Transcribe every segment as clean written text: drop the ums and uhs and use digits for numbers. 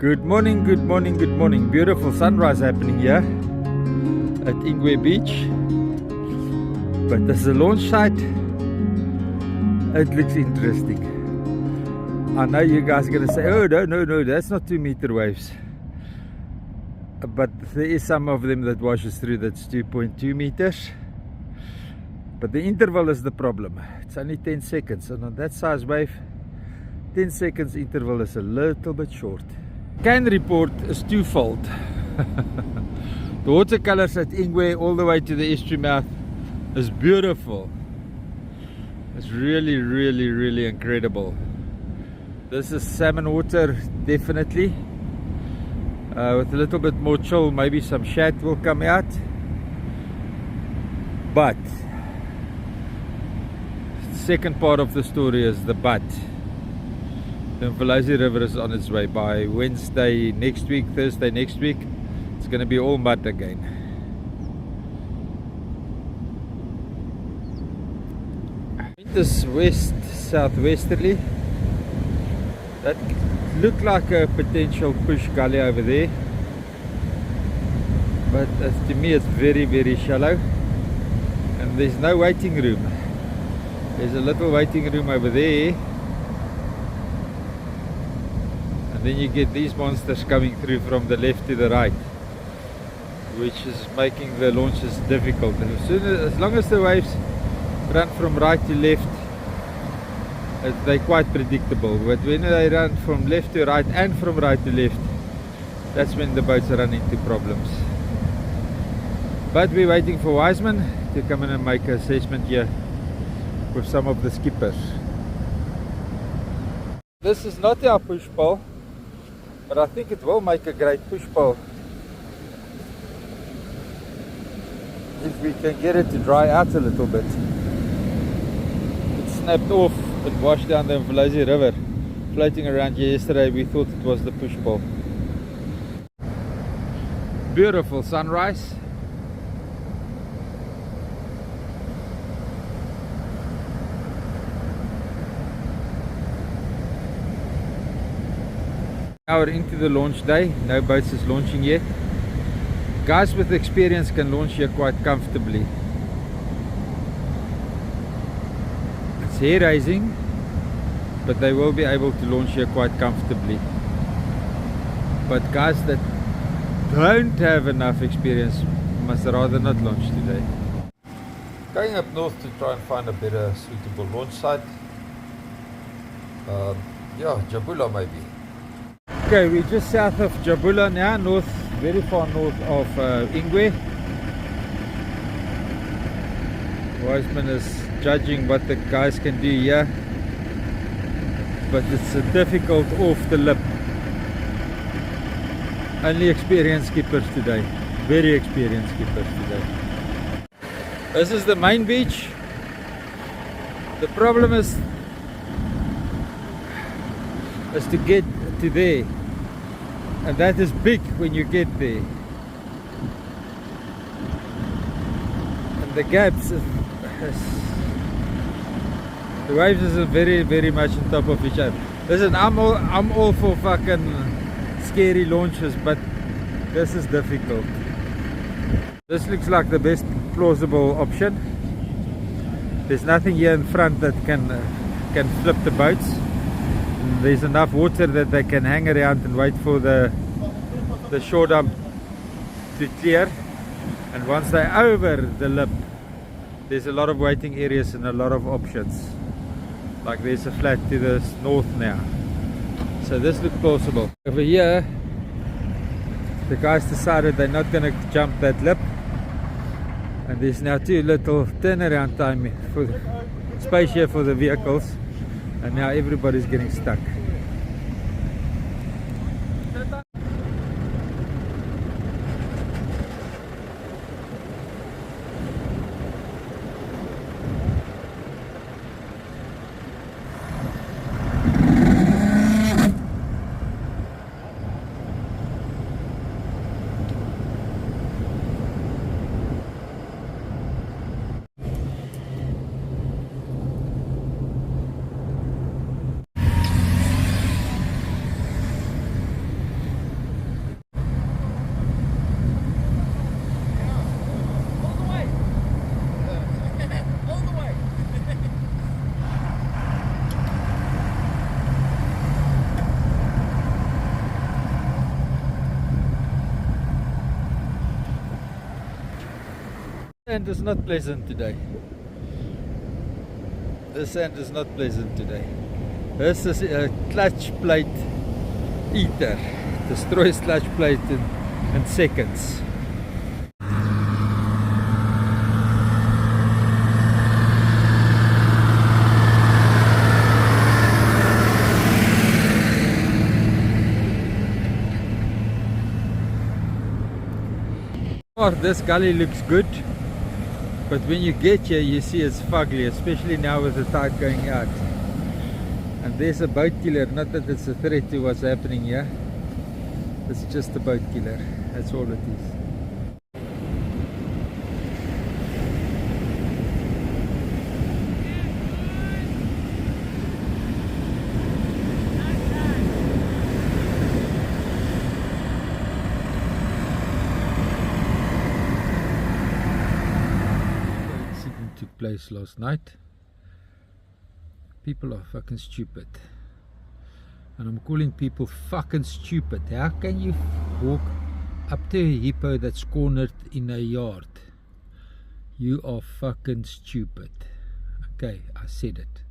Good morning, good morning, good morning. Beautiful sunrise happening here at Ingwe Beach. But as a launch site, it looks interesting. I know you guys are going to say, oh no, that's not 2-meter waves. But there is some of them that washes through, that's 2.2 meters. But the interval is the problem. It's only 10 seconds, and on that size wave, 10 seconds interval is a little bit short. Can report is twofold. The watercolors at Ingwe all the way to the estuary mouth is beautiful. It's really incredible. This is salmon water, definitely. With a little bit more chill, maybe some shad will come out. But the second part of the story is the but. The Lucia River is on its way. By Wednesday next week, Thursday next week, it's going to be all mud again. Wind is west southwesterly. That looked like a potential push gully over there, but to me it's very shallow, and there's no waiting room. There's a little waiting room over there. Then you get these monsters coming through from the left to the right, which is making the launches difficult. And as long as the waves run from right to left, they're quite predictable. But when they run from left to right and from right to left, that's when the boats run into problems. But we're waiting for Wiseman to come in and make an assessment here with some of the skippers. This is not our push pole, but I think it will make a great push pole if we can get it to dry out a little bit. It snapped off and washed down the Lucia River. Floating around here yesterday, we thought it was the push pole. Beautiful sunrise. Hour into the launch day, no boats is launching yet. Guys with experience can launch here quite comfortably. It's hair raising, but they will be able to launch here quite comfortably. But guys that don't have enough experience must rather not launch today. Going up north to try and find a better suitable launch site. Yeah, Jabula maybe. Okay, we're just south of Jabula now, north, very far north of Ingwe. Wiseman is judging what the guys can do here, but it's a difficult off the lip. Only experienced skippers today, very experienced skippers today. This is the main beach. The problem is to get to there. And that is big when you get there. And the gaps, the waves is very much on top of each other. Listen, I'm all for fucking scary launches, but this is difficult. This looks like the best plausible option. There's nothing here in front that can flip the boats. There's enough water that they can hang around and wait for the shore dump to clear, and once they're over the lip, there's a lot of waiting areas and a lot of options. Like there's a flat to the north now, so this looks plausible. Over here the guys decided they're not going to jump that lip, and there's now too little turnaround time for space here for the vehicles. And now everybody's getting stuck. Sand is not pleasant today. The sand is not pleasant today. This is a clutch plate eater. Destroys clutch plate in seconds. Oh, this gully looks good, but when you get here you see it's fugly, especially now with the tide going out. And there's a boat killer, not that it's a threat to what's happening here. It's just a boat killer, that's all it is. Took place last night. People are fucking stupid, and I'm calling people fucking stupid. How can you walk up to a hippo that's cornered in a yard? You are fucking stupid. Okay, I said it.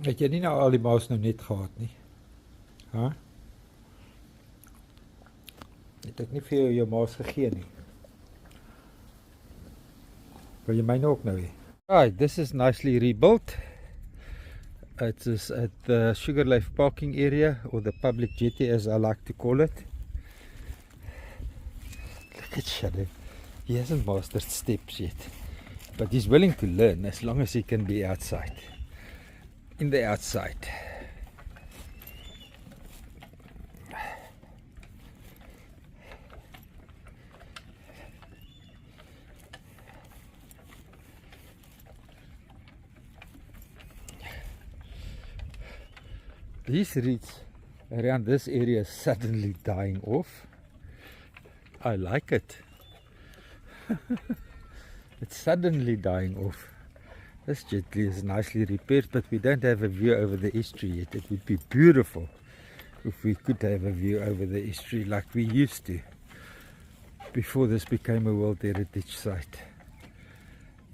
Het jy nie nou al die maas nou net gehad nie? Huh? Het ek nie vir jou maas gegee nie? Wil jy myne ook nou hê? Right, this is nicely rebuilt. It is at the Sugar Leaf parking area, or the public jetty as I like to call it. Look at Shadow. He hasn't mastered steps yet, but he's willing to learn as long as he can be outside. In the outside. These reeds around this area are suddenly dying off. I like it. It's suddenly dying off. This jetty is nicely repaired, but we don't have a view over the estuary yet. It would be beautiful if we could have a view over the estuary like we used to before this became a World Heritage Site.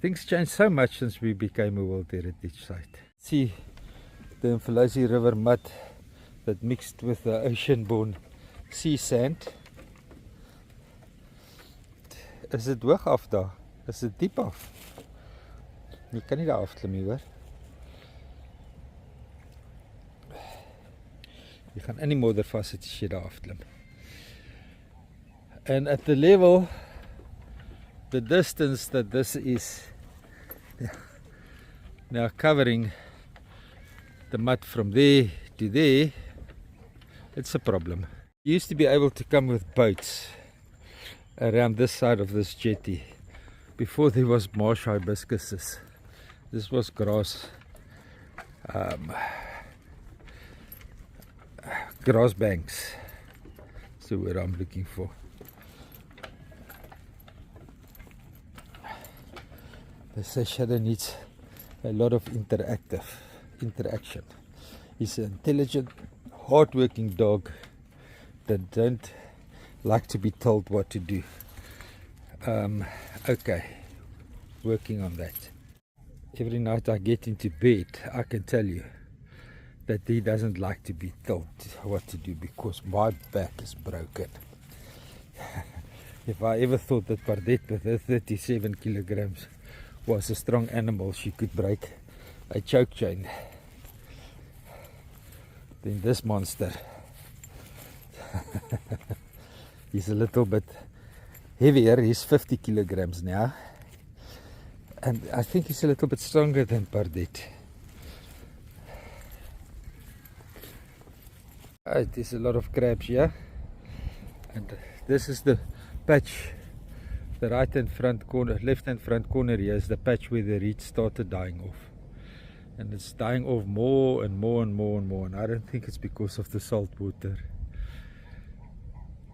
Things changed so much since we became a World Heritage Site. See the Mfulazi River mud that mixed with the ocean-borne sea sand. Is dit hoog af daar? Is dit diep af? Jy kan nie daar afklim nie, hoor. Jy gaan in die modder vassit as jy daar afklim. And at the level, the distance that this is now covering the mud from there to there, it's a problem. You used to be able to come with boats around this side of this jetty before there was marsh hibiscuses. This was grass, grass banks. That's the word I'm looking for. They say Shadow needs a lot of interaction. He's an intelligent, hard-working dog that don't like to be told what to do. Okay, working on that. Every night I get into bed, I can tell you that he doesn't like to be told what to do because my back is broken. If I ever thought that Pardette with her 37 kilograms was a strong animal, she could break a choke chain, then this monster, he's a little bit heavier. He's 50 kilograms now, and I think he's a little bit stronger than Pardette. There's a lot of crabs here, and this is the patch. The right and front corner, left and front corner here is the patch where the reeds started dying off. And it's dying off more and more and more and more. And I don't think it's because of the salt water.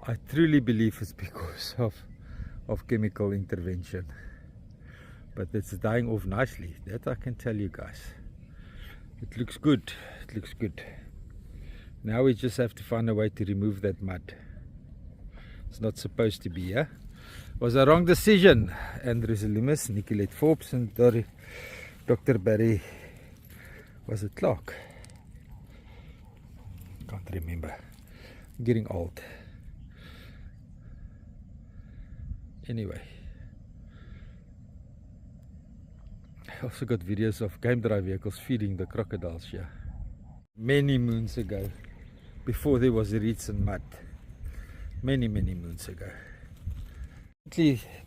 I truly believe it's because of chemical intervention. But it's dying off nicely. That I can tell you guys. It looks good. It looks good. Now we just have to find a way to remove that mud. It's not supposed to be here. Was a wrong decision. Andrew Zalimus, Nicolette Forbes, and Dr. Barry, was it Clark? Can't remember. I'm getting old. Anyway, I also got videos of game drive vehicles feeding the crocodiles here. Many moons ago, before there was reeds and mud. Many moons ago.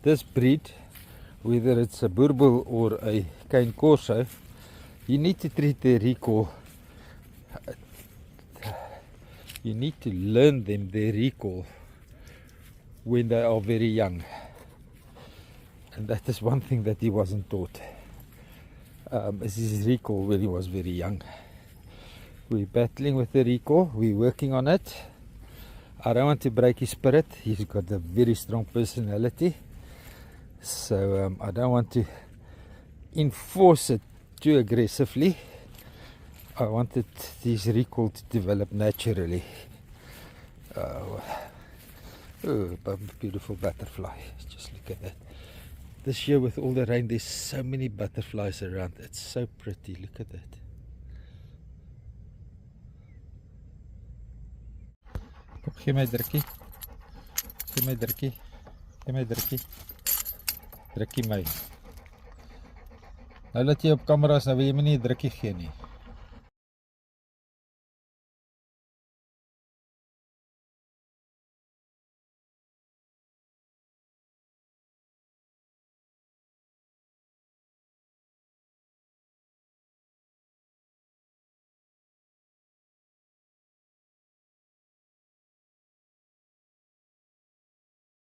This breed, whether it's a Boer Bull or a Cane Corso, you need to treat their recall. You need to learn them their recall when they are very young. And that is one thing that he wasn't taught. Is his recall when he was very young. We're battling with the recall, we're working on it. I don't want to break his spirit. He's got a very strong personality. So I don't want to enforce it too aggressively. I wanted his recall to develop naturally. Oh, beautiful butterfly. Just look at that. This year with all the rain, there's so many butterflies around. It's so pretty. Look at that. Kom, gee my drukkie. Gee my drukkie. Gee my drukkie. Drukkie my. Nou dat jy op camera is, nou wil jy my nie 'n drukkie gee nie.